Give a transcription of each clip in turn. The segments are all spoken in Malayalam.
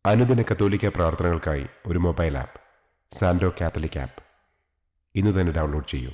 അനുദിന കത്തോലിക്ക പ്രാർത്ഥനകൾക്കായി ഒരു മൊബൈൽ ആപ്പ് സാൻഡോ കാത്തലിക് ആപ്പ് ഇന്ന് തന്നെ ഡൗൺലോഡ് ചെയ്യൂ.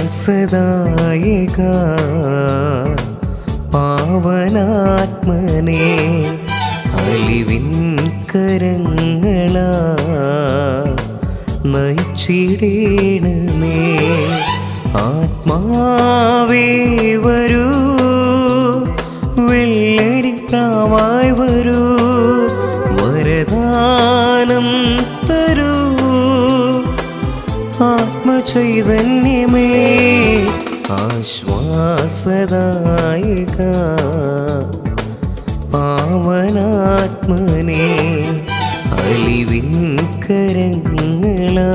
ആശ്വാസദായക പാവനാത്മനെ അലിവിൻ കരങ്ങളാ നയിച്ചിടേണമേ. ആത്മാവേ വരൂ, വെള്ളരിപ്രാവായി വരൂ, വരദാനം തരൂ ആത്മചൈതന്യമേ. ആശ്വാസദായക പാവനാത്മനെ അലിവിൻ കരങ്ങളാ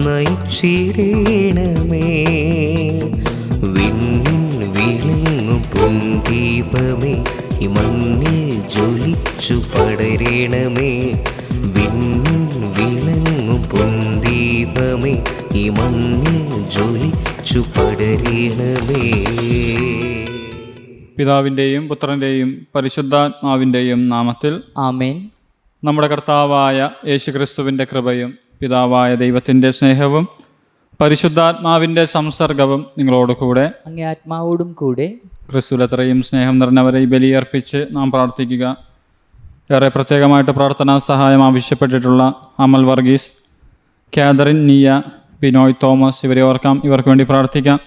നയിച്ചിടേണമേ. വിണ്ണിൻ വിളങ്ങും പൊൻദീപമേ ഈ മണ്ണിൽ ജ്വലിച്ചു പടരണമേ. വിണ്ണിൻ വിളങ്ങും പൊൻദീപമേ ഈ മണ്ണിൽ ജ്വലിച്ചു പടരണമേ. പിതാവിൻ്റെയും പുത്രൻ്റെയും പരിശുദ്ധാത്മാവിൻ്റെയും നാമത്തിൽ ആമേൻ. നമ്മുടെ കർത്താവായ യേശുക്രിസ്തുവിൻ്റെ കൃപയും പിതാവായ ദൈവത്തിൻ്റെ സ്നേഹവും പരിശുദ്ധാത്മാവിൻ്റെ സംസർഗവും നിങ്ങളോട് കൂടെ അങ്ങേ ആത്മാവോടും കൂടെ. ക്രിസ്തുവിലത്രയും സ്നേഹം നിറഞ്ഞവരെ ഈ ബലിയർപ്പിച്ച് നാം പ്രാർത്ഥിക്കുക. ഏറെ പ്രത്യേകമായിട്ട് പ്രാർത്ഥനാ സഹായം ആവശ്യപ്പെട്ടിട്ടുള്ള അമൽ വർഗീസ്, കാതറിൻ, നിയ, ബിനോയ് തോമസ് ഇവരെ ഓർക്കാം. ഇവർക്ക് വേണ്ടി പ്രാർത്ഥിക്കാം.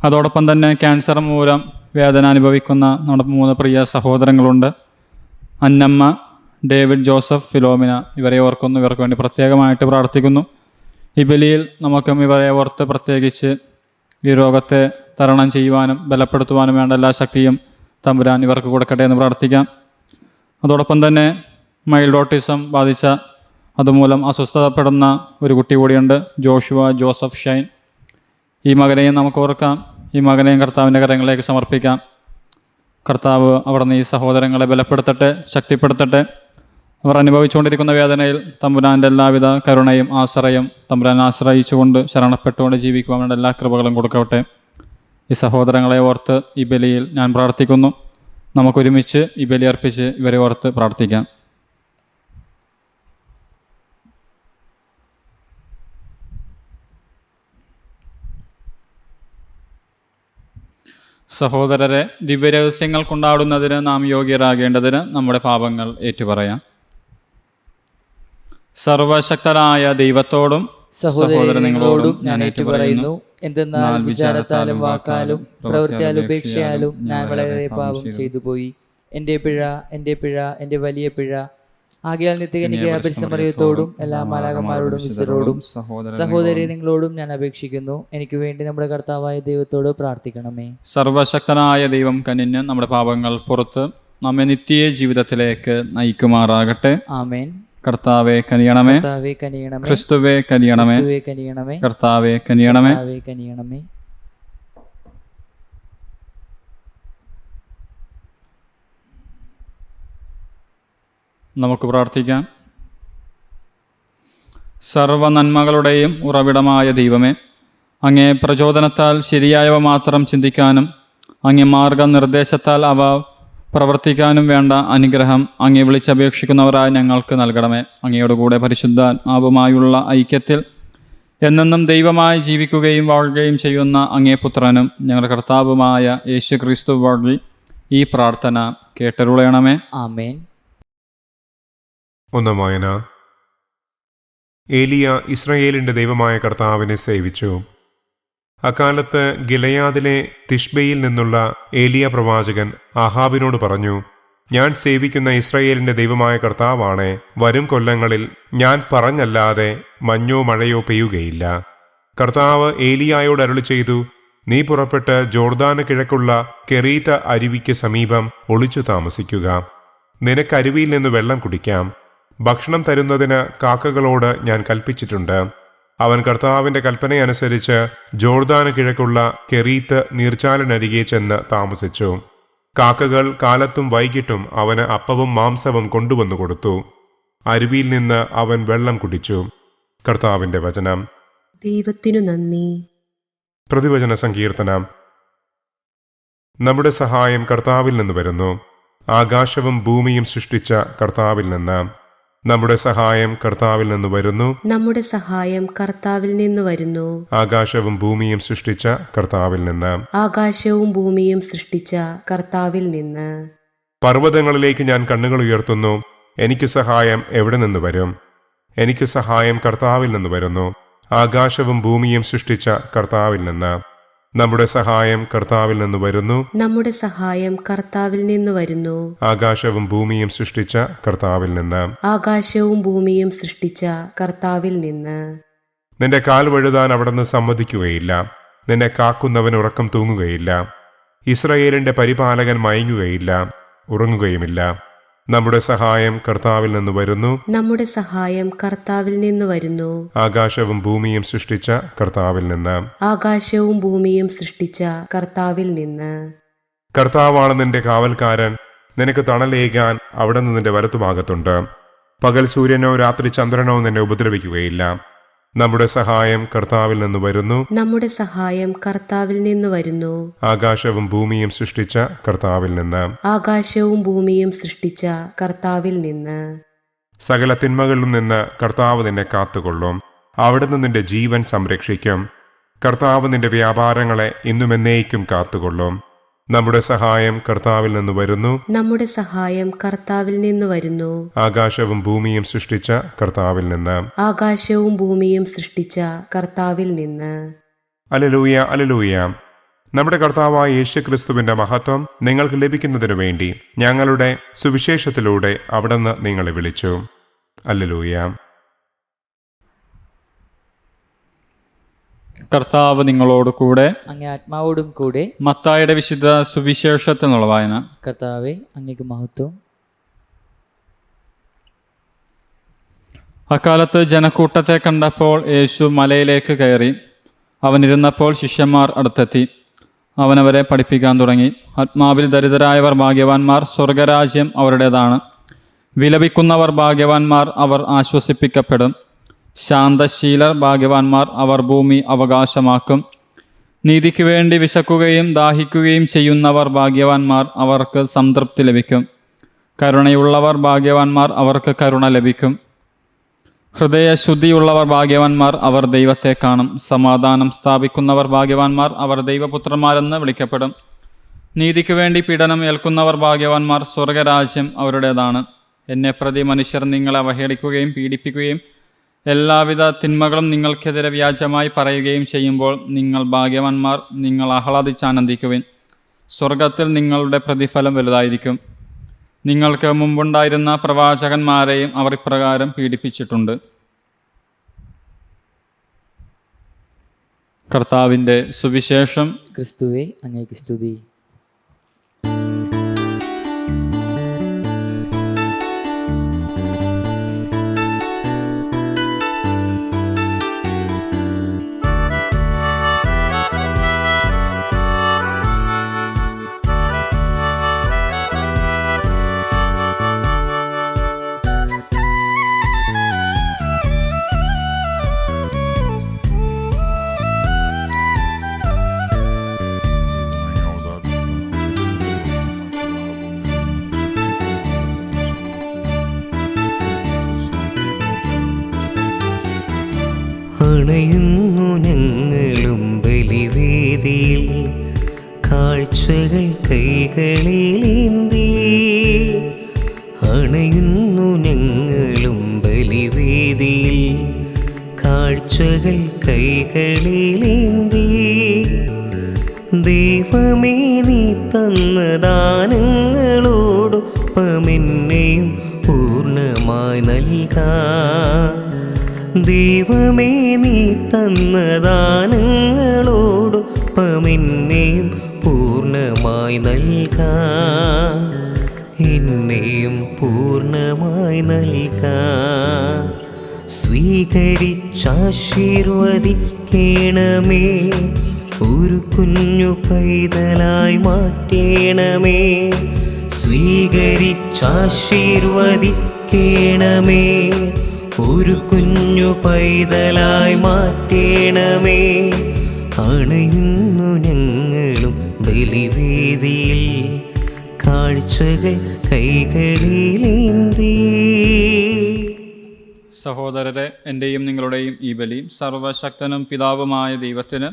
അതോടൊപ്പം തന്നെ ക്യാൻസർ മൂലം വേദന അനുഭവിക്കുന്ന നമ്മുടെ 3 പ്രിയ സഹോദരങ്ങളുണ്ട്. അന്നമ്മ, ഡേവിഡ്, ജോസഫ്, ഫിലോമിന ഇവരെ ഓർക്കുന്നു. ഇവർക്ക് വേണ്ടി പ്രത്യേകമായിട്ട് പ്രാർത്ഥിക്കുന്നു. ഈ ബലിയിൽ നമുക്കും ഇവരെ ഓർത്ത് പ്രത്യേകിച്ച് ഈ രോഗത്തെ തരണം ചെയ്യുവാനും ബലപ്പെടുത്തുവാനും വേണ്ട എല്ലാ ശക്തിയും തമ്പുരാൻ ഇവർക്ക് കൊടുക്കട്ടെ എന്ന് പ്രാർത്ഥിക്കാം. അതോടൊപ്പം തന്നെ മൈൽഡ് ഓട്ടിസം ബാധിച്ച അതുമൂലം അസ്വസ്ഥതപ്പെടുന്ന ഒരു കുട്ടി കൂടിയുണ്ട്, ജോഷുവ ജോസഫ് ഷൈൻ. ഈ മകനെയും നമുക്ക് ഓർക്കാം. ഈ മകനെയും കർത്താവിൻ്റെ കരങ്ങളിലേക്ക് സമർപ്പിക്കാം. കർത്താവ് അവിടുന്ന് ഈ സഹോദരങ്ങളെ ബലപ്പെടുത്തട്ടെ, ശക്തിപ്പെടുത്തട്ടെ. അവർ അനുഭവിച്ചുകൊണ്ടിരിക്കുന്ന വേദനയിൽ തമ്പുരാൻ്റെ എല്ലാവിധ കരുണയും ആശ്രയം തമ്പുരാൻ ആശ്രയിച്ചുകൊണ്ട് ശരണപ്പെട്ടുകൊണ്ട് ജീവിക്കുവാൻ വേണ്ട എല്ലാ കൃപകളും കൊടുക്കട്ടെ. ഈ സഹോദരങ്ങളെ ഓർത്ത് ഈ ബലിയിൽ ഞാൻ പ്രാർത്ഥിക്കുന്നു. നമുക്കൊരുമിച്ച് ഈ ബലി അർപ്പിച്ച് ഇവരെ ഓർത്ത് പ്രാർത്ഥിക്കാം. സഹോദരരെ, ദിവ്യരഹസ്യങ്ങൾ കൊണ്ടാടുന്നതിന് നാം യോഗ്യരാകേണ്ടതിന് നമ്മുടെ പാപങ്ങൾ ഏറ്റുപറയാം. സർവശക്തനായ ദൈവത്തോടും സഹോദരൻ നിങ്ങളോടും ഞാൻ ഏറ്റുപറയുന്നു. എന്തെന്നാൽ വിചാരത്താലും വാക്കാലും പ്രവൃത്തിയാലും ഉപേക്ഷയാലും ഞാൻ വളരെ പാപം ചെയ്തു പോയി. എൻ്റെ പിഴ, എൻ്റെ വലിയ പിഴ. ആകയാൽ നിത്യകന്യകയായ പരിസമറിയത്തോടും എല്ലാ മാലാകന്മാരോടും വിശുദ്ധരോടും സഹോദരി നിങ്ങളോടും ഞാൻ അപേക്ഷിക്കുന്നു, എനിക്ക് വേണ്ടി നമ്മുടെ കർത്താവായ ദൈവത്തോട് പ്രാർത്ഥിക്കണമേ. സർവശക്തനായ ദൈവം കനിഞ്ഞ് നമ്മുടെ പാപങ്ങൾ പുറത്ത് നമ്മെ നിത്യ ജീവിതത്തിലേക്ക് നയിക്കുമാറാകട്ടെ. ആമേൻ. കർത്താവെ കനിയണമേ. കർത്താവേ കനിയണമേ. ക്രിസ്തുവേ കനിയണമേ. ക്രിസ്തുവേ കനിയണമേ. കർത്താവെ കനിയണമേ. കർത്താവേ കനിയണമേ. നമുക്ക് പ്രാർത്ഥിക്കാം. സർവ നന്മകളുടെയും ഉറവിടമായ ദൈവമേ, അങ്ങേ പ്രചോദനത്താൽ ശരിയായവ മാത്രം ചിന്തിക്കാനും അങ്ങേ മാർഗനിർദ്ദേശത്താൽ അവ പ്രവർത്തിക്കാനും വേണ്ട അനുഗ്രഹം അങ്ങേ വിളിച്ചപേക്ഷിക്കുന്നവരായി ഞങ്ങൾക്ക് നൽകണമേ. അങ്ങയോടുകൂടെ പരിശുദ്ധാത്മാവുമായുള്ള ഐക്യത്തിൽ എന്നെന്നും ദൈവമായി ജീവിക്കുകയും വാഴുകയും ചെയ്യുന്ന അങ്ങേ പുത്രനും ഞങ്ങളുടെ കർത്താവുമായ യേശു ക്രിസ്തു വഴി ഈ പ്രാർത്ഥന കേട്ടരുളയണമേ. ആമേൻ. ഒന്നാം വായന. ഏലിയ ഇസ്രായേലിന്റെ ദൈവമായ കർത്താവിനെ സേവിച്ചു. അക്കാലത്ത് ഗിലയാദിലെ തിഷ്ബയിൽ നിന്നുള്ള ഏലിയ പ്രവാചകൻ ആഹാബിനോട് പറഞ്ഞു, ഞാൻ സേവിക്കുന്ന ഇസ്രായേലിന്റെ ദൈവമായ കർത്താവാണേ, വരും കൊല്ലങ്ങളിൽ ഞാൻ പറഞ്ഞല്ലാതെ മഞ്ഞോ മഴയോ പെയ്യുകയില്ല. കർത്താവ് ഏലിയായോട് അരുളി ചെയ്തു, നീ പുറപ്പെട്ട് ജോർദാന് കിഴക്കുള്ള കെറീത്ത അരുവിക്ക് സമീപം ഒളിച്ചു താമസിക്കുക. നിനക്ക് അരുവിയിൽ നിന്ന് വെള്ളം കുടിക്കാം. ഭക്ഷണം തരുന്നതിന് കാക്കകളോട് ഞാൻ കൽപ്പിച്ചിട്ടുണ്ട്. അവൻ കർത്താവിന്റെ കൽപ്പനയനുസരിച്ച് ജോർദാന് കിഴക്കുള്ള കെറീത്ത് നീർച്ചാലിനരികെ ചെന്ന് താമസിച്ചു. കാക്കകൾ കാലത്തും വൈകിട്ടും അവന് അപ്പവും മാംസവും കൊണ്ടുവന്നു കൊടുത്തു. അരുവിയിൽ നിന്ന് അവൻ വെള്ളം കുടിച്ചു. കർത്താവിന്റെ വചനം. ദൈവത്തിനു നന്ദി. പ്രതിവചന സങ്കീർത്തനം. നമ്മുടെ സഹായം കർത്താവിൽ നിന്ന് വരുന്നു. ആകാശവും ഭൂമിയും സൃഷ്ടിച്ച കർത്താവിൽ നിന്ന് നമ്മുടെ സഹായം കർത്താവിൽ നിന്ന് വരുന്നു. നമ്മുടെ സഹായം കർത്താവിൽ നിന്ന് വരുന്നു. ആകാശവും ഭൂമിയും സൃഷ്ടിച്ച കർത്താവിൽ നിന്ന്. ആകാശവും ഭൂമിയും സൃഷ്ടിച്ച കർത്താവിൽ നിന്ന്. പർവ്വതങ്ങളിലേക്ക് ഞാൻ കണ്ണുകൾ ഉയർത്തുന്നു. എനിക്ക് സഹായം എവിടെ നിന്ന് വരും? എനിക്ക് സഹായം കർത്താവിൽ നിന്ന് വരുന്നു. ആകാശവും ഭൂമിയും സൃഷ്ടിച്ച കർത്താവിൽ നിന്ന് നമ്മുടെ സഹായം കർത്താവിൽ നിന്ന് വരുന്നു. നമ്മുടെ സഹായം കർത്താവിൽ നിന്ന് വരുന്നു. ആകാശവും ഭൂമിയും സൃഷ്ടിച്ച കർത്താവിൽ നിന്ന്. ആകാശവും ഭൂമിയും സൃഷ്ടിച്ച കർത്താവിൽ നിന്ന്. നിന്റെ കാൽ വഴുതാൻ അവിടുന്ന് സമ്മതിക്കുകയില്ല. നിന്നെ കാക്കുന്നവൻ ഉറക്കം തൂങ്ങുകയില്ല. ഇസ്രായേലിന്റെ പരിപാലകൻ മയങ്ങുകയില്ല, ഉറങ്ങുകയുമില്ല. നമ്മുടെ സഹായം കർത്താവിൽ നിന്ന് വരുന്നു. നമ്മുടെ സഹായം കർത്താവിൽ നിന്ന് വരുന്നു. ആകാശവും ഭൂമിയും സൃഷ്ടിച്ച കർത്താവിൽ നിന്ന്. ആകാശവും ഭൂമിയും സൃഷ്ടിച്ച കർത്താവിൽ നിന്ന്. കർത്താവാണ് നിന്റെ കാവൽക്കാരൻ. നിനക്ക് തണലേകാൻ അവിടുന്ന് നിന്റെ വലത്തുഭാഗത്തുണ്ട്. പകൽ സൂര്യനോ രാത്രി ചന്ദ്രനോ നിന്നെ ഉപദ്രവിക്കുകയില്ല. നമ്മുടെ സഹായം കർത്താവിൽ നിന്ന് വരുന്നു. നമ്മുടെ സഹായം കർത്താവിൽ നിന്ന് വരുന്നു. ആകാശവും ഭൂമിയും സൃഷ്ടിച്ച കർത്താവിൽ നിന്ന്. ആകാശവും ഭൂമിയും സൃഷ്ടിച്ച കർത്താവിൽ നിന്ന്. സകല തിന്മകളിലും നിന്ന് കർത്താവ് നിന്നെ കാത്തുകൊള്ളും. അവിടുന്ന് നിന്റെ ജീവൻ സംരക്ഷിക്കും. കർത്താവ് നിന്റെ വ്യാപാരങ്ങളെ ഇന്നും എന്നേക്കും കാത്തുകൊള്ളും. നമ്മുടെ സഹായം കർത്താവിൽ നിന്ന് വരുന്നു. നമ്മുടെ സഹായം കർത്താവിൽ നിന്ന് വരുന്നു. ആകാശവും ഭൂമിയും സൃഷ്ടിച്ച കർത്താവിൽ നിന്ന്. ആകാശവും ഭൂമിയും സൃഷ്ടിച്ച കർത്താവിൽ നിന്ന്. Alleluia, alleluia. നമ്മുടെ കർത്താവായ യേശുക്രിസ്തുവിന്റെ മഹത്വം നിങ്ങൾക്ക് ലഭിക്കുന്നതിനു വേണ്ടി ഞങ്ങളുടെ സുവിശേഷത്തിലൂടെ അവിടുന്ന് നിങ്ങളെ വിളിച്ചു. അല്ലേലൂയ. കർത്താവ് നിങ്ങളോട് കൂടെ. അങ്ങേ ആത്മാവോടും കൂടെ. മത്തായിയുടെ വിശുദ്ധ സുവിശേഷത്തിൽ നിന്നുള്ള വായന. കർത്താവേ അങ്ങേക്ക് മഹത്വം. അക്കാലത്ത് ജനക്കൂട്ടത്തെ കണ്ടപ്പോൾ യേശു മലയിലേക്ക് കയറി. അവനിരുന്നപ്പോൾ ശിഷ്യന്മാർ അടുത്തെത്തി. അവനവരെ പഠിപ്പിക്കാൻ തുടങ്ങി. ആത്മാവിൽ ദരിദ്രരായവർ ഭാഗ്യവാന്മാർ, സ്വർഗരാജ്യം അവരുടേതാണ്. വിലപിക്കുന്നവർ ഭാഗ്യവാന്മാർ, അവർ ആശ്വസിപ്പിക്കപ്പെടും. ശാന്തശീലർ ഭാഗ്യവാന്മാർ, അവർ ഭൂമി അവകാശമാക്കും. നീതിക്ക് വേണ്ടി വിശക്കുകയും ദാഹിക്കുകയും ചെയ്യുന്നവർ ഭാഗ്യവാന്മാർ, അവർക്ക് സംതൃപ്തി ലഭിക്കും. കരുണയുള്ളവർ ഭാഗ്യവാന്മാർ, അവർക്ക് കരുണ ലഭിക്കും. ഹൃദയശുദ്ധിയുള്ളവർ ഭാഗ്യവാന്മാർ, അവർ ദൈവത്തെ കാണും. സമാധാനം സ്ഥാപിക്കുന്നവർ ഭാഗ്യവാന്മാർ, അവർ ദൈവപുത്രന്മാരെന്ന് വിളിക്കപ്പെടും. നീതിക്ക് വേണ്ടി പീഡനം ഏൽക്കുന്നവർ ഭാഗ്യവാന്മാർ, സ്വർഗരാജ്യം അവരുടേതാണ്. എന്നെ പ്രതി മനുഷ്യർ നിങ്ങളെ അവഹേളിക്കുകയും പീഡിപ്പിക്കുകയും എല്ലാവിധ തിന്മകളും നിങ്ങൾക്കെതിരെ വ്യാജമായി പറയുകയും ചെയ്യുമ്പോൾ നിങ്ങൾ ഭാഗ്യവാന്മാർ, നിങ്ങൾ ആഹ്ലാദിച്ചാനന്ദിക്കുവിൻ. സ്വർഗത്തിൽ നിങ്ങളുടെ പ്രതിഫലം വലുതായിരിക്കും. നിങ്ങൾക്ക് മുമ്പുണ്ടായിരുന്ന പ്രവാചകന്മാരെയും അവർ ഇപ്രകാരം പീഡിപ്പിച്ചിട്ടുണ്ട്. കർത്താവിൻ്റെ സുവിശേഷം. ക്രിസ്തുവേ, അങ്ങേക്ക് സ്തുതി. അണയുന്നു ഞങ്ങളും ബലിവേദിയിൽ, കാഴ്ചകൾ കൈകളിലേന്തി. അണയുന്നു ഞങ്ങളും ബലിവേദിയിൽ, കാഴ്ചകൾ കൈകളിലേന്തി. ദൈവമേ, നീ തന്ന ദാനങ്ങളോടൊപ്പമെന്നെയും പൂർണ്ണമായി നൽകാം. ദൈവമേ, നീ തന്ന ദാനങ്ങളോടൊപ്പമെന്നെയും പൂർണ്ണമായി നൽകാം. എന്നെയും പൂർണ്ണമായി നൽകാം. സ്വീകരിച്ചാശീർവദിക്കണമേ, ഒരു കുഞ്ഞു പൈതലായി മാറ്റണമേ. സ്വീകരിച്ചാശീർവദിക്കണമേ, ഒരു കുഞ്ഞു പൈതലായി മാറ്റണമേ. അണയുന്നു ഞങ്ങളും ബലിവേദിയിൽ, കാഴ്ചകൾ കൈകളിലേന്തി. സഹോദരരെ, എൻ്റെയും നിങ്ങളുടെയും ഈ ബലി സർവശക്തനും പിതാവുമായ ദൈവത്തിന്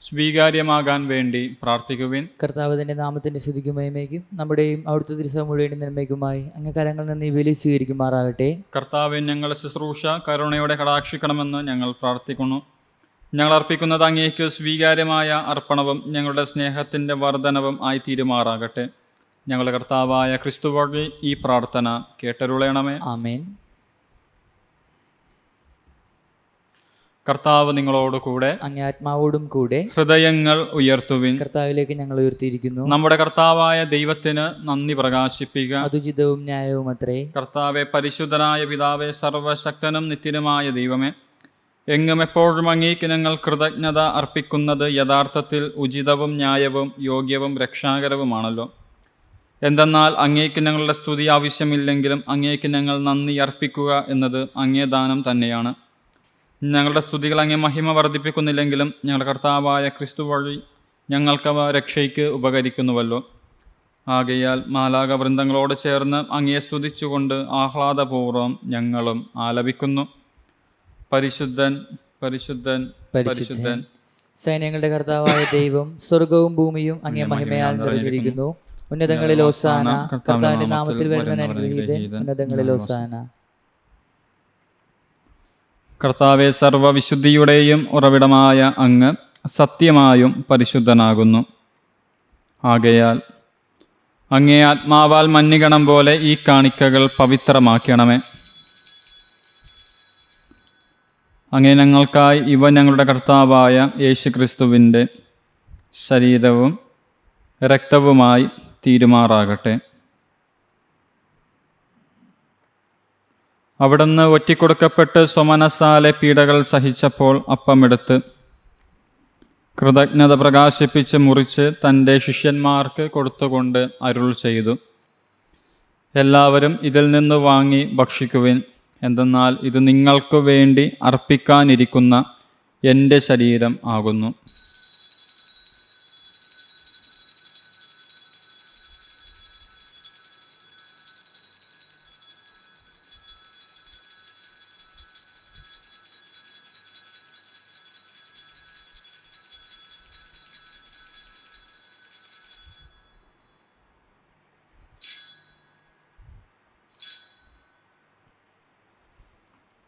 സ്വീകാര്യമാകാൻ വേണ്ടി പ്രാർത്ഥിക്കുവിൻ. കർത്താവിന്റെ നാമത്തിന്റെ സ്തുതിക്കും മഹിമയ്ക്കും നമ്മുടെയും അവിടുത്തെ തിരുസഭ മുഴുവൻ നന്മയ്ക്കുമായി അങ്ങ് കരങ്ങളിൽ നിന്ന് ഈ ബലി സ്വീകരിക്കുമാറാകട്ടെ. കർത്താവിൻ ഞങ്ങളുടെ ശുശ്രൂഷ കരുണയോടെ കടാക്ഷിക്കണമെന്ന് ഞങ്ങൾ പ്രാർത്ഥിക്കുന്നു. ഞങ്ങൾ അർപ്പിക്കുന്നത് അങ്ങേക്ക് സ്വീകാര്യമായ അർപ്പണവും ഞങ്ങളുടെ സ്നേഹത്തിൻ്റെ വർധനവും ആയി തീരുമാറാകട്ടെ. ഞങ്ങളുടെ കർത്താവായ ക്രിസ്തു വഴി ഈ പ്രാർത്ഥന കേട്ടരുളയണമേ. ആമേൻ. കർത്താവ് നിങ്ങളോട് കൂടെ, അങ്ങേ ആത്മാവോടും കൂടെ. ഹൃദയങ്ങൾ ഉയർത്തുവിൻ. കർത്താവിലേക്ക് ഞങ്ങൾ ഉയർത്തിയിരിക്കുന്നു. നമ്മുടെ കർത്താവായ ദൈവത്തിന് നന്ദി പ്രകാശിപ്പിക്കുക. അതുചിതവും ന്യായവും അത്രേ. കർത്താവെ, പരിശുദ്ധനായ പിതാവേ, സർവശക്തനും നിത്യനുമായ ദൈവമേ, എങ്ങും എപ്പോഴും അങ്ങേക്ക് ഞങ്ങൾ കൃതജ്ഞത അർപ്പിക്കുന്നത് യഥാർത്ഥത്തിൽ ഉചിതവും ന്യായവും യോഗ്യവും രക്ഷാകരവുമാണല്ലോ. എന്തെന്നാൽ അങ്ങേക്ക് ഞങ്ങളുടെ സ്തുതി ആവശ്യമില്ലെങ്കിലും അങ്ങേക്ക് ഞങ്ങൾ നന്ദി അർപ്പിക്കുക എന്നത് അങ്ങേ ദാനം തന്നെയാണ്. ഞങ്ങളുടെ സ്തുതികൾ അങ്ങേ മഹിമ വർദ്ധിപ്പിക്കുന്നില്ലെങ്കിലും ഞങ്ങളുടെ കർത്താവായ ക്രിസ്തു വഴി ഞങ്ങൾക്കവ രക്ഷയ്ക്ക് ഉപകരിക്കുന്നുവല്ലോ. ആകയാൽ മാലാക വൃന്ദങ്ങളോട് ചേർന്ന് അങ്ങയെ സ്തുതിച്ചുകൊണ്ട് ആഹ്ലാദപൂർവ്വം ഞങ്ങളും ആലപിക്കുന്നു. പരിശുദ്ധൻ, പരിശുദ്ധൻ, പരിശുദ്ധൻ, സൈന്യങ്ങളുടെ കർത്താവായ ദൈവം, സ്വർഗവും ഭൂമിയും അങ്ങേ മഹിമയാൽ നിറഞ്ഞിരിക്കുന്നു. ഉന്നതങ്ങളിൽ ഹോസാന. കർത്താവിന്റെ നാമത്തിൽ വരുന്നവൻ അനുഗ്രഹീതൻ. ഉന്നതങ്ങളിൽ ഹോസാന. കർത്താവെ, സർവവിശുദ്ധിയുടെയും ഉറവിടമായ അങ്ങ് സത്യമായും പരിശുദ്ധനാകുന്നു. ആകയാൽ അങ്ങേ ആത്മാവാൽ മഞ്ഞുകണം പോലെ ഈ കാണിക്കകൾ പവിത്രമാക്കണമേ. അങ്ങനെ ഞങ്ങൾക്കായി ഇവ ഞങ്ങളുടെ കർത്താവായ യേശുക്രിസ്തുവിൻ്റെ ശരീരവും രക്തവുമായി തീരുമാറാകട്ടെ. അവിടുന്ന് ഒറ്റിക്കൊടുക്കപ്പെട്ട് സ്വമനസാലെ പീഡകൾ സഹിച്ചപ്പോൾ അപ്പമെടുത്ത് കൃതജ്ഞത പ്രകാശിപ്പിച്ച് മുറിച്ച് തൻ്റെ ശിഷ്യന്മാർക്ക് കൊടുത്തുകൊണ്ട് അരുൾ ചെയ്തു, എല്ലാവരും ഇതിൽ നിന്ന് വാങ്ങി ഭക്ഷിക്കുവിൻ. എന്തെന്നാൽ ഇത് നിങ്ങൾക്ക് വേണ്ടി അർപ്പിക്കാനിരിക്കുന്ന എൻ്റെ ശരീരം ആകുന്നു.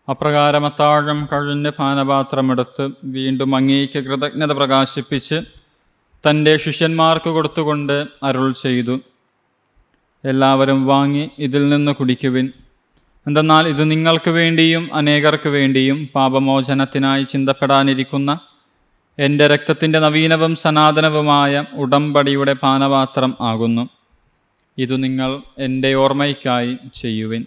അപ്രകാരം അത്താഴം കഴിഞ്ഞ് പാനപാത്രമെടുത്ത് വീണ്ടും അങ്ങേക്ക് കൃതജ്ഞത പ്രകാശിപ്പിച്ച് തൻ്റെ ശിഷ്യന്മാർക്ക് കൊടുത്തുകൊണ്ട് അരുൾ ചെയ്തു, എല്ലാവരും വാങ്ങി ഇതിൽ നിന്ന് കുടിക്കുവിൻ. എന്തെന്നാൽ ഇത് നിങ്ങൾക്ക് വേണ്ടിയും അനേകർക്ക് വേണ്ടിയും പാപമോചനത്തിനായി ചിന്തപ്പെടാനിരിക്കുന്ന എൻ്റെ രക്തത്തിൻ്റെ നവീനവും സനാതനവുമായ ഉടമ്പടിയുടെ പാനപാത്രം ആകുന്നു. ഇതു നിങ്ങൾ എൻ്റെ ഓർമ്മയ്ക്കായി ചെയ്യുവിൻ.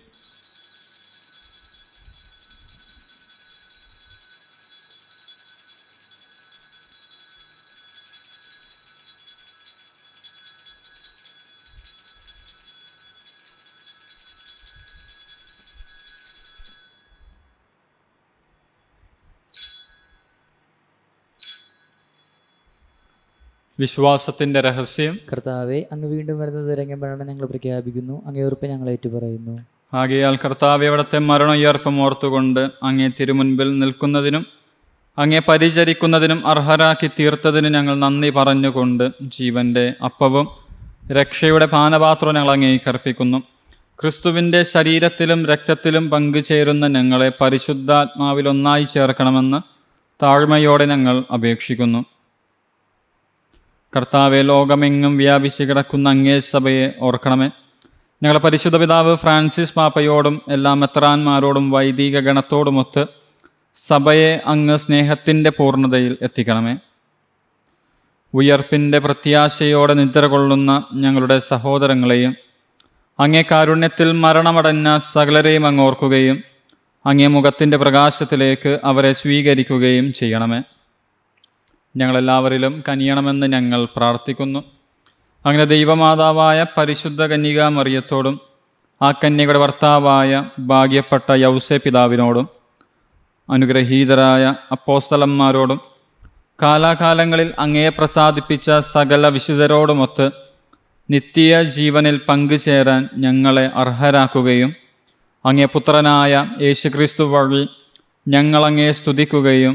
വിശ്വാസത്തിൻ്റെ രഹസ്യം. കർത്താവെ, അങ്ങ് വീണ്ടും വരുന്നത് രംഗപ്പെടണം ഞങ്ങൾ പ്രഖ്യാപിക്കുന്നു. അങ്ങേ ഉറപ്പ് ഞങ്ങൾ ഏറ്റുപറയുന്നു. ആകയാൽ കർത്താവെ, അവിടുത്തെ മരണോയർപ്പം ഓർത്തുകൊണ്ട് അങ്ങേ തിരുമുൻപിൽ നിൽക്കുന്നതിനും അങ്ങേ പരിചരിക്കുന്നതിനും അർഹരാക്കി തീർത്തതിന് ഞങ്ങൾ നന്ദി പറഞ്ഞുകൊണ്ട് ജീവൻ്റെ അപ്പവും രക്ഷയുടെ പാനപാത്രവും ഞങ്ങൾ അങ്ങേക്ക് അർപ്പിക്കുന്നു. ക്രിസ്തുവിൻ്റെ ശരീരത്തിലും രക്തത്തിലും പങ്കുചേരുന്ന ഞങ്ങളെ പരിശുദ്ധാത്മാവിൽ ഒന്നായി ചേർക്കണമെന്ന് താഴ്മയോടെ ഞങ്ങൾ അപേക്ഷിക്കുന്നു. കർത്താവെ, ലോകമെങ്ങും വ്യാപിച്ചു കിടക്കുന്ന അങ്ങേ സഭയെ ഓർക്കണമേ. ഞങ്ങളുടെ പരിശുദ്ധ പിതാവ് ഫ്രാൻസിസ് പാപ്പയോടും എല്ലാ മെത്രാന്മാരോടും വൈദിക ഗണത്തോടുമൊത്ത് സഭയെ അങ്ങ് സ്നേഹത്തിൻ്റെ പൂർണ്ണതയിൽ എത്തിക്കണമേ. ഉയർപ്പിൻ്റെ പ്രത്യാശയോടെ നിദ്ര കൊള്ളുന്ന ഞങ്ങളുടെ സഹോദരങ്ങളെയും അങ്ങേ കാരുണ്യത്തിൽ മരണമടഞ്ഞ സകലരെയും അങ്ങ് ഓർക്കുകയും അങ്ങേ മുഖത്തിൻ്റെ പ്രകാശത്തിലേക്ക് അവരെ സ്വീകരിക്കുകയും ചെയ്യണമേ. ഞങ്ങളെല്ലാവരിലും കനിയണമെന്ന് ഞങ്ങൾ പ്രാർത്ഥിക്കുന്നു. അങ്ങനെ ദൈവമാതാവായ പരിശുദ്ധ കന്യകാ മറിയത്തോടും ആ കന്യകയുടെ ഭർത്താവായ ഭാഗ്യപ്പെട്ട യൗസേ പിതാവിനോടും അനുഗ്രഹീതരായ അപ്പോസ്തലന്മാരോടും കാലാകാലങ്ങളിൽ അങ്ങയെ പ്രസാദിപ്പിച്ച സകല വിശുദ്ധരോടുമൊത്ത് നിത്യ ജീവനിൽ പങ്കുചേരാൻ ഞങ്ങളെ അർഹരാക്കുകയും അങ്ങേ പുത്രനായ യേശുക്രിസ്തു വഴി ഞങ്ങളങ്ങയെ സ്തുതിക്കുകയും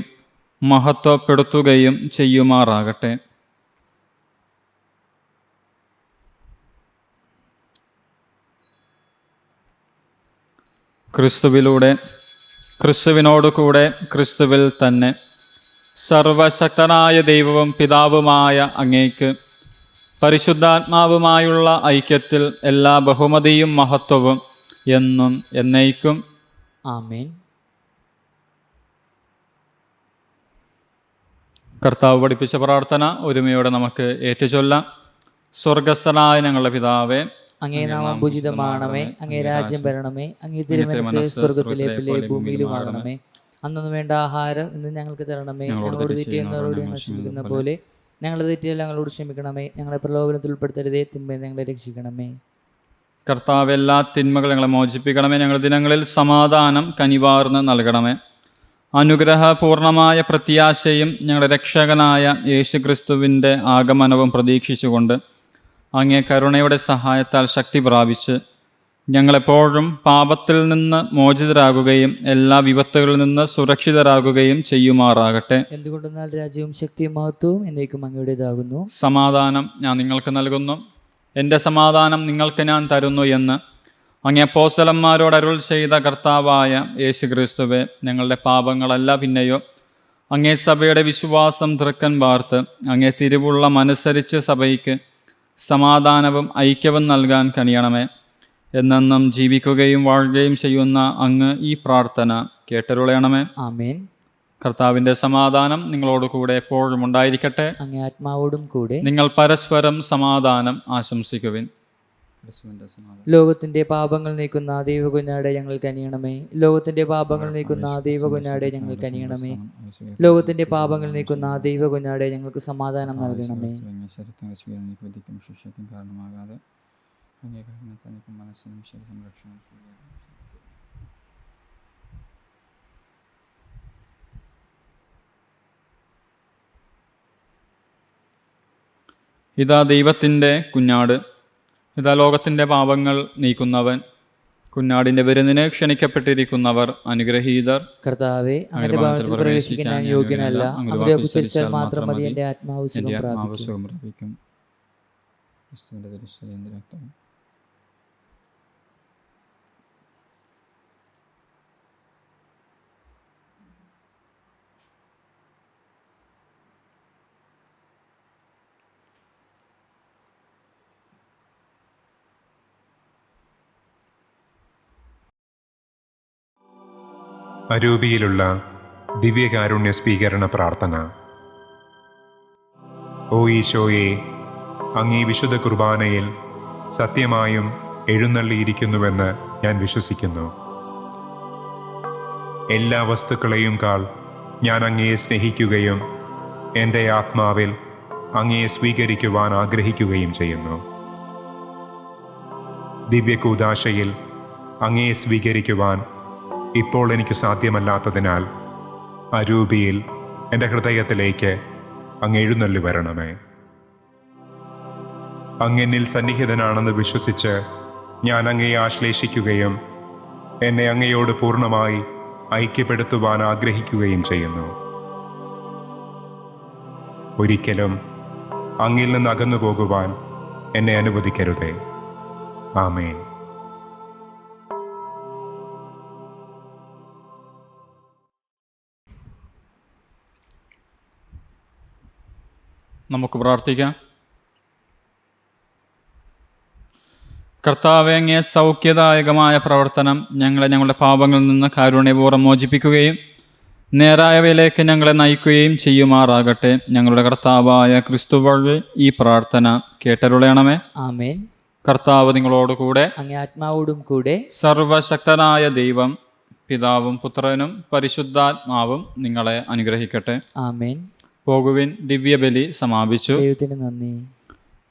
മഹത്വപ്പെടുത്തുകയും ചെയ്യുമാറാകട്ടെ. ക്രിസ്തുവിലൂടെ, ക്രിസ്തുവിനോടുകൂടെ, ക്രിസ്തുവിൽ തന്നെ സർവശക്തനായ ദൈവവും പിതാവുമായ അങ്ങേക്ക് പരിശുദ്ധാത്മാവുമായുള്ള ഐക്യത്തിൽ എല്ലാ ബഹുമതിയും മഹത്വവും എന്നും എന്നേക്കും ആമേൻ. കർത്താവ് പഠിപ്പിച്ച പ്രാർത്ഥന ഒരുമയോടെ നമുക്ക് ഏറ്റുചൊല്ലാം. സ്വർഗസ്ഥനായ ഞങ്ങളുടെ പിതാവേ, അങ്ങേ നാമം പൂജിതമാണമേ. അങ്ങേ രാജ്യം വരണമേ. അങ്ങേ തിരുമനസ്സ് സ്വർഗത്തിലെ പോലെ ഭൂമിയിലുമാകണമേ. അന്നൊന്നും വേണ്ട ആഹാരം ഇന്ന് ഞങ്ങൾക്ക് തരണമേ. ഞങ്ങളോട് തെറ്റിയുന്നവരോട് ഞങ്ങൾ ക്ഷമിക്കുന്ന പോലെ ഞങ്ങളുടെ തെറ്റിയാൽ ഞങ്ങളോട് ക്ഷമിക്കണമേ. ഞങ്ങളെ പ്രലോഭനത്തിൽ ഉൾപ്പെടുത്തരുതേ, തിന്മയിൽ ഞങ്ങളെ രക്ഷിക്കണമേ. കർത്താവ്, എല്ലാ തിന്മകൾ ഞങ്ങളെ മോചിപ്പിക്കണമേ. ഞങ്ങളുടെ ദിനങ്ങളിൽ സമാധാനം കനിവാർന്ന് നൽകണമേ. അനുഗ്രഹപൂർണമായ പ്രത്യാശയും ഞങ്ങളുടെ രക്ഷകനായ യേശുക്രിസ്തുവിൻ്റെ ആഗമനവും പ്രതീക്ഷിച്ചുകൊണ്ട് അങ്ങേ കരുണയുടെ സഹായത്താൽ ശക്തി പ്രാപിച്ച് ഞങ്ങളെപ്പോഴും പാപത്തിൽ നിന്ന് മോചിതരാകുകയും എല്ലാ വിപത്തുകളിൽ നിന്ന് സുരക്ഷിതരാകുകയും ചെയ്യുമാറാകട്ടെ. എന്തുകൊണ്ടെന്നാൽ രാജ്യവും ശക്തിയും മഹത്വവും എന്നേക്കും അങ്ങയുടേതാകുന്നു. സമാധാനം ഞാൻ നിങ്ങൾക്ക് നൽകുന്നു, എൻ്റെ സമാധാനം നിങ്ങൾക്ക് ഞാൻ തരുന്നു എന്ന് അങ്ങേ അപ്പോസ്തലന്മാരോട് അരുൾ ചെയ്ത കർത്താവായ യേശുക്രിസ്തുവേ, ഞങ്ങളുടെ പാപങ്ങളല്ല പിന്നെയോ അങ്ങേ സഭയുടെ വിശ്വാസം തൃക്കൻ വാർത്ത് അങ്ങേ തിരുവുള്ളമനുസരിച്ച് സഭയ്ക്ക് സമാധാനവും ഐക്യവും നൽകാൻ കനിയണമേ. എന്നെന്നും ജീവിക്കുകയും വാഴുകയും ചെയ്യുന്ന അങ്ങ് ഈ പ്രാർത്ഥന കേട്ടരുളയണമേ. ആമേൻ. കർത്താവിൻ്റെ സമാധാനം നിങ്ങളോടുകൂടെ എപ്പോഴും ഉണ്ടായിരിക്കട്ടെ. അങ്ങേ ആത്മാവോടും കൂടെ. നിങ്ങൾ പരസ്പരം സമാധാനം ആശംസിക്കുവിൻ. ലോകത്തിന്റെ പാപങ്ങൾ നീക്കുന്ന ദൈവകുഞ്ഞാടെ ഞങ്ങൾ കനിയണമേ. ലോകത്തിന്റെ പാപങ്ങൾ നീക്കുന്ന ദൈവകുഞ്ഞാടെ ഞങ്ങൾ കനിയണമേ. ലോകത്തിന്റെ പാപങ്ങൾ നീക്കുന്ന ദൈവകുഞ്ഞാടെ ഞങ്ങൾക്ക് സമാധാനം നൽകണമേ. ഇതാ ദൈവത്തിൻ്റെ കുഞ്ഞാട്, ഇതാ ലോകത്തിൻ്റെ പാപങ്ങൾ നീക്കുന്നവൻ. കുഞ്ഞാടിൻ്റെ വിരുന്നിന് ക്ഷണിക്കപ്പെട്ടിരിക്കുന്നവർ അനുഗ്രഹീതർ. കർത്താവേ, അങ്ങയുടെ ഭവനത്തിൽ പ്രവേശിക്കാൻ ഞാൻ യോഗ്യനല്ല. അങ്ങയുടെ ഉച്ചരിച്ചാൽ മാത്രം മതി എൻ്റെ ആത്മാവ് സുഖം പ്രാപിക്കും. അരൂപിയിലുള്ള ദിവ്യകാരുണ്യ സ്വീകരണ പ്രാർത്ഥന. ഓ ഈശോയെ, അങ്ങീ വിശുദ്ധ കുർബാനയിൽ സത്യമായും എഴുന്നള്ളിയിരിക്കുന്നുവെന്ന് ഞാൻ വിശ്വസിക്കുന്നു. എല്ലാ വസ്തുക്കളെയും കാൾ ഞാൻ അങ്ങയെ സ്നേഹിക്കുകയും എൻ്റെ ആത്മാവിൽ അങ്ങയെ സ്വീകരിക്കുവാൻ ആഗ്രഹിക്കുകയും ചെയ്യുന്നു. ദിവ്യകൂദാശയിൽ അങ്ങയെ സ്വീകരിക്കുവാൻ ഇപ്പോൾ എനിക്ക് സാധ്യമല്ലാത്തതിനാൽ അരൂപിയിൽ എൻ്റെ ഹൃദയത്തിലേക്ക് അങ്ങ് എഴുന്നള്ളി വരണമേ. അങ്ങെന്നിൽ സന്നിഹിതനാണെന്ന് വിശ്വസിച്ച് ഞാൻ അങ്ങയെ ആശ്ലേഷിക്കുകയും എന്നെ അങ്ങയോട് പൂർണ്ണമായി ഐക്യപ്പെടുത്തുവാൻ ആഗ്രഹിക്കുകയും ചെയ്യുന്നു. ഒരിക്കലും അങ്ങിൽ നിന്ന് അകന്നു പോകുവാൻ എന്നെ അനുവദിക്കരുതേ. ആമേൻ. നമുക്ക് പ്രാർത്ഥിക്കാം. കർത്താവേ, അങ്ങേ സൗഖ്യദായകമായ പ്രവർത്തനം ഞങ്ങളുടെ പാപങ്ങളിൽ നിന്ന് കാരുണ്യപൂർവ്വം മോചിപ്പിക്കുകയും നേരായവയിലേക്ക് ഞങ്ങളെ നയിക്കുകയും ചെയ്യുമാറാകട്ടെ. ഞങ്ങളുടെ കർത്താവായ ക്രിസ്തു വഴി ഈ പ്രാർത്ഥന കേട്ടരുളയണമേ. ആമേൻ. കർത്താവ് നിങ്ങളോടുകൂടെ, അങ്ങേ ആത്മാവോടും കൂടെ. സർവശക്തനായ ദൈവം പിതാവും പുത്രനും പരിശുദ്ധാത്മാവും നിങ്ങളെ അനുഗ്രഹിക്കട്ടെ. ആമേൻ. പോകുവിൻ, ദിവ്യബലി സമാപിച്ചു. ദൈവത്തിന് നന്ദി.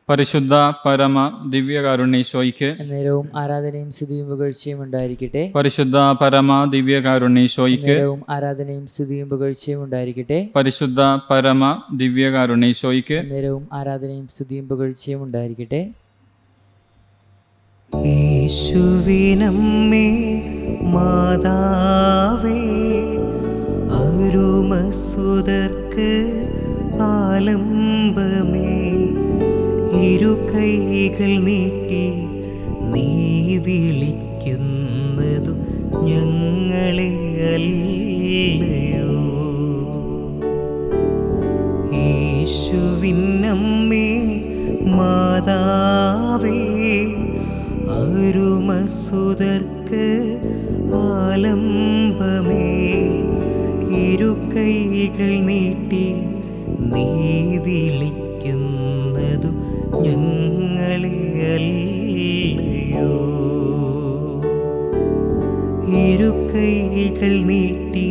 പരിശുദ്ധ പരമ ദിവ്യകാരുണ്യീശോയ്ക്ക് നേരവും ആരാധനയും സ്തുതിയും പുകഴ്ചയും ഉണ്ടായിരിക്കട്ടെ. പരിശുദ്ധ പരമ ദിവ്യകാരുണ്യീശോയ്ക്ക് നേരവും ആരാധനയും സ്തുതിയും പുകഴ്ചയും ഉണ്ടായിരിക്കട്ടെ. പരിശുദ്ധ പരമ ദിവ്യകാരുണ്യീശോയ്ക്ക് നേരവും ആരാധനയും സ്തുതിയും പുകഴ്ചയും ഉണ്ടായിരിക്കട്ടെ. യേശുവിനമ്മേ മാതാവേ, അരുമസുതർക്ക് ആലംബമേ, ഇരു കൈകൾ നീട്ടി നീ വിളിക്കുന്നതു ഞങ്ങളെ അല്ലയോ. യേശുവിനമ്മേ മാതാവേ, അരുമസുതർക്ക് ആലംബമേ, ഇരു കൈകൾ നീട്ടി നീ വിളിക്കുന്നതു ഞങ്ങളെ അല്ലയോ. ഇരു കൈകൾ നീട്ടി